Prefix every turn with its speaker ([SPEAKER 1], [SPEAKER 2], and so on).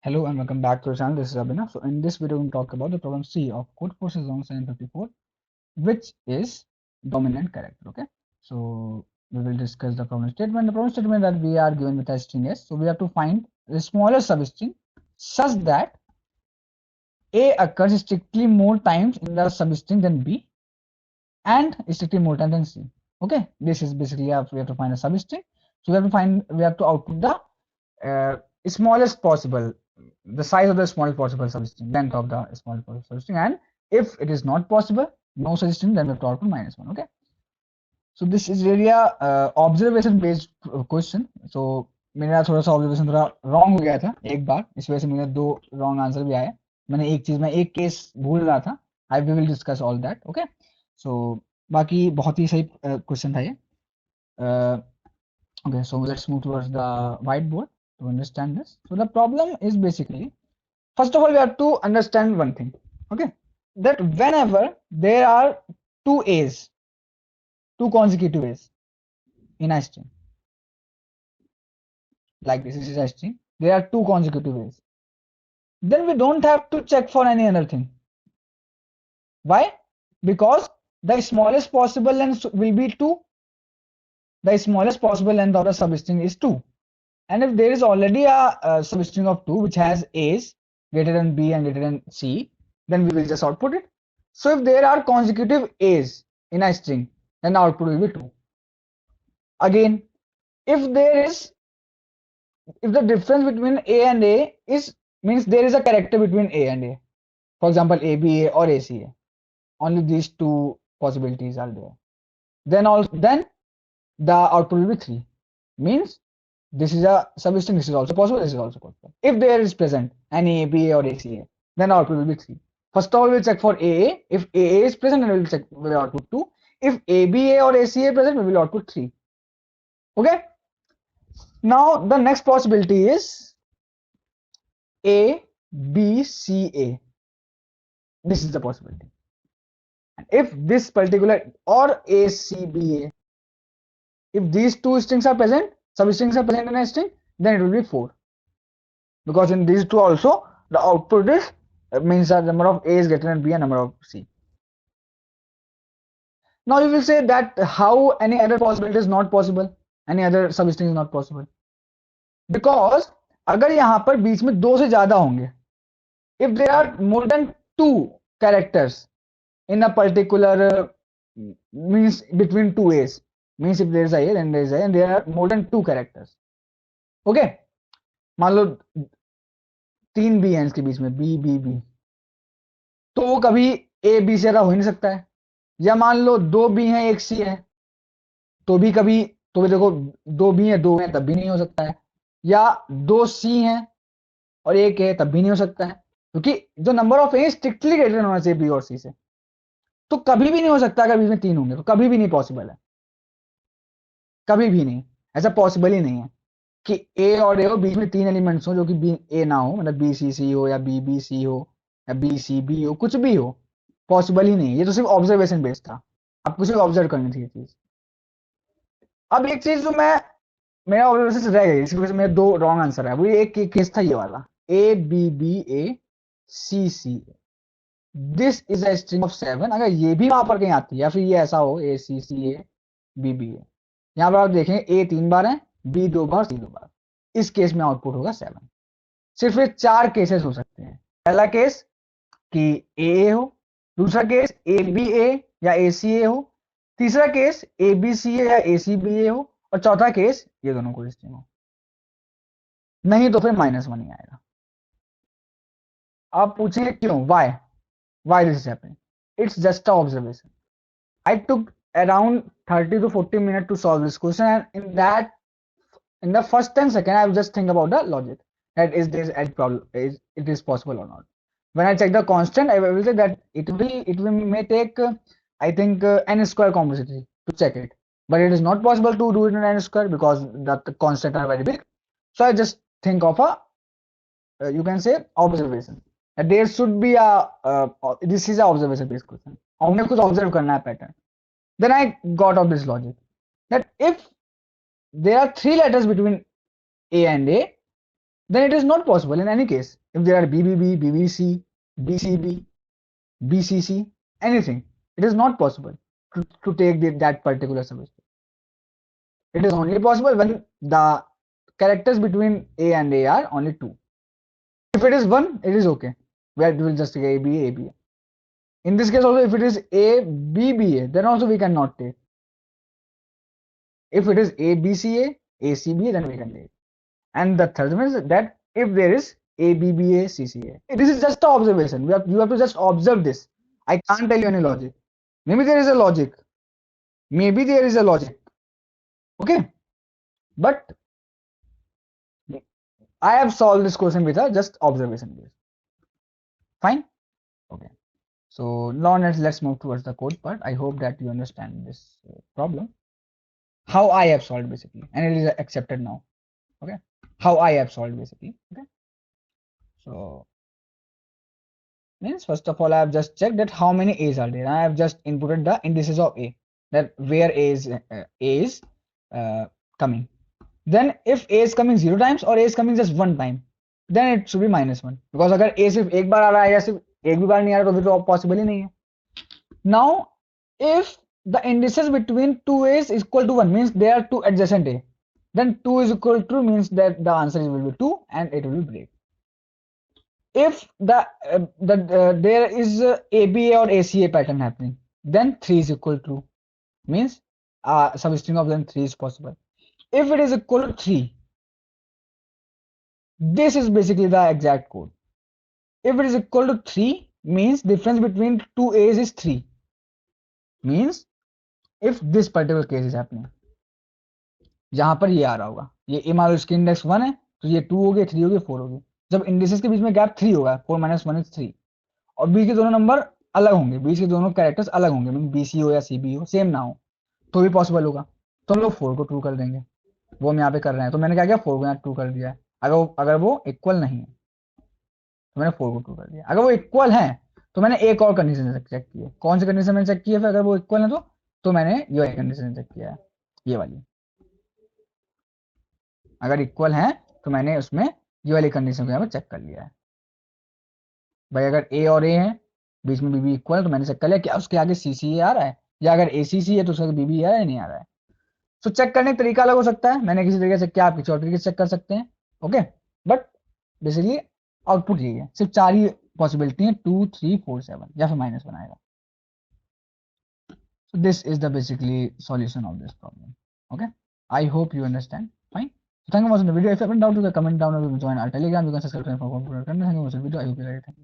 [SPEAKER 1] Hello and welcome back to the channel. This is Abhinav. So in this video, we'll talk about the problem C of code forces on 754, which is dominant character. Okay. So we will discuss the problem statement. The problem statement that we are given with a string S. So we have to find the smallest substring such that A occurs strictly more times in the substring than B and strictly more times than C. Okay. This is basically we have to find a substring. So we have to output the smallest possible, the size of the smallest possible substring, length of the smallest possible substring, and if it is not possible, no such string, then we have to output -1. Okay, so this is really a observation based question. So मेरा थोड़ा सा observation थोड़ा wrong हो गया था एक बार, इस वजह से मुझे दो रॉन्ग आंसर भी आए. मैंने एक चीज में एक केस भूल रहा था. I we will discuss all that. Okay, so बाकी बहुत ही सही क्वेश्चन था ये. Okay, so let's move towards the whiteboard to understand this. So the problem is basically, first of all, we have to understand one thing. Okay, that whenever there are two A's, two consecutive A's in a string, like this is a string, there are two consecutive A's, then we don't have to check for any other thing. Why? Because the smallest possible length will be 2. The smallest possible length of the substring is 2. And if there is already a substring of 2 which has A's greater than B and greater than C, then we will just output it. So if there are consecutive A's in a string, then the output will be 2. Again, if the difference between A and A is means there is a character between A and A, for example ABA or ACA, only these two possibilities are there, then the output will be 3. Means this is a substring, this is also possible, this is also possible. If there is present any ABA or ACA, then output will be 3. First of all, we'll check for AA. If AA is present, then we'll check will output 2. If ABA or ACA is present, we will output 3. Okay. Now the next possibility is ABCA. This is the possibility. And if this particular or ACBA, if these two strings are present, substrings are present in a string, then it will be 4. Because in these two also, the output is means the number of A is greater than B and number of C. Now you will say that how any other possibility is not possible, any other substring is not possible. Because अगर यहाँ पर बीच में 2 से ज़्यादा होंगे, if there are more than 2 characters in a particular means between 2 A's, means if there is a A, then there is a, and there are more than 2 characters. Okay, मान लो 3 B हैं इसके बीच में, B B B, तो वो कभी A B से ज़्यादा हो ही नहीं सकता है. या मान लो 2 B हैं 1 C है, तो भी कभी, तो भी देखो 2 B है 2 हैं तब भी नहीं हो सकता है. या 2 C हैं और 1 है तब भी नहीं हो सकता है, क्योंकि जो number of A strictly greater होना चाहिए बी और सी से. तो कभी भी नहीं हो सकता. अगर बीच में 3 होंगे तो कभी भी नहीं पॉसिबल है, कभी भी नहीं. ऐसा पॉसिबल ही नहीं है कि ए और ए हो, बीच में 3 एलिमेंट्स हो जो कि बी ए ना हो, मतलब बी सी सी हो या बी बी सी हो या बी सी बी हो, कुछ भी हो, पॉसिबल ही नहीं. ये तो सिर्फ ऑब्जर्वेशन बेस्ड था, आपको सिर्फ ऑब्जर्व करनी थी ये चीज. अब एक चीज जो मेरा ऑब्जर्वेशन से रह गई, इसकी वजह से मेरे 2 रॉन्ग आंसर है. वो एक केस था ये वाला, A B B A C C. This is a string of 7. अगर ये भी वहां पर कहीं आती है या फिर ये ऐसा हो ए सी सी ए बी बी ए, यहाँ पर आप देखें ए 3 बार है, बी 2 बार, सी 2 बार, इस केस में आउटपुट होगा 7. सिर्फ ये 4 केसेस हो सकते हैं. पहला केस कि ए हो, दूसरा केस ए बी ए या ए सी ए हो, तीसरा केस ए बी सी ए या ए सी बी ए हो, और चौथा केस ये दोनों को स्ट्रिंग हो. नहीं तो फिर -1 ही आएगा. आप पूछेंगे क्यों, why this is happening? It's just an observation. I took around 30 to 40 minutes to solve this question, and in the first 10 seconds I will just think about the logic, that is this a problem, is it is possible or not. When I check the constant, I will say that it may take I think n square complexity to check it, but it is not possible to do it in n square because the constant are very big. So I just think of a you can say observation. There should be a this is a observation based question. हमने कुछ observe करना है pattern. Then I got of this logic that if there are 3 letters between A and A, then it is not possible in any case. If there are BBB, BBC, BCB, BCC, anything, it is not possible to take that particular substring. It is only possible when the characters between A and A are only 2. If it is 1, it is okay. We will just take ABA, ABA. In this case also, if it is ABBA, then also we cannot take. If it is ABCA, ACBA, then we can take. And the third one is that if there is ABBA, CCA. This is just an observation. You have to just observe this. I can't tell you any logic. Maybe there is a logic. Maybe there is a logic. Okay. But I have solved this question with a just observation base. Fine. Okay. So now let's move towards the code part. I hope that you understand this problem. How I have solved basically, and it is accepted now. Okay. How I have solved basically. Okay. So means first of all I have just checked that how many A's are there. I have just inputted the indices of A, that where A is coming. Then if A is coming 0 times or A is coming just 1 time, then it should be -1, because अगर A सिर्फ एक बार आ रहा है या सिर्फ एक भी बार नहीं आ रहा तो फिर तो पॉसिबल ही नहीं है. Now if the indices between two A's is equal to 1, means they are two adjacent A, then 2 is equal to means that the answer will be 2 and it will be break. If there is ABA or ACA pattern happening, then 3 is equal to, means substring of then 3 is possible. If it is equal to 3, this is basically the exact code. If it is equal to 3, means difference between two A's is 3. Means if this particular case is happening, जहां पर ये आ रहा होगा, ये मान लो इसकी index 1 है तो ये 2 हो गए, 3 हो गए, 4 हो गए. जब इंडिसेस के बीच में गैप 3 होगा, 4 - 1 is 3, और बीच के दोनों नंबर अलग होंगे, बीच के दोनों कैरेक्टर्स अलग होंगे, मीन बीसी हो या सीबी हो, सेम ना हो, तो भी पॉसिबल होगा. तो हम लोग 4 को ट्रू कर देंगे. वो हम यहाँ पे कर रहे हैं, तो मैंने क्या किया, 4 को यहाँ ट्रू कर दिया है. अगर वो इक्वल नहीं है तो मैंने 4 को ट्रू कर दिया. अगर वो इक्वल है तो मैंने एक और कंडीशन चेक की है. कौन सी कंडीशन मैंने चेक की है? फिर अगर वो इक्वल है तो मैंने ये वाली कंडीशन चेक किया है, ये वाली. अगर इक्वल है तो मैंने उसमें ये वाली कंडीशन को यहाँ पे चेक कर लिया है. भाई अगर ए और ए है, बीच में बीबी इक्वल है, तो मैंने चेक कर लिया क्या उसके आगे सीसी आ रहा है, या अगर एसीसी है तो उसके आगे बीबी आ रहा है, नहीं आ रहा है. तो चेक करने का तरीका अलग हो सकता है. मैंने किसी तरीके से क्या, आप किसी और तरीके से चेक कर सकते हैं. ओके, बट बेसिकली आउटपुट यही है. सिर्फ 4 ही पॉसिबिलिटी है, 2, 3, 4, 7, या फिर -1 आएगा. So this is the basically solution of this problem. Okay, I hope you understand. Fine. So thank you for watching the video. If you have any doubt, you can comment down or you can join our Telegram. You can subscribe for more content. Thank you for watching the video. I hope you like it.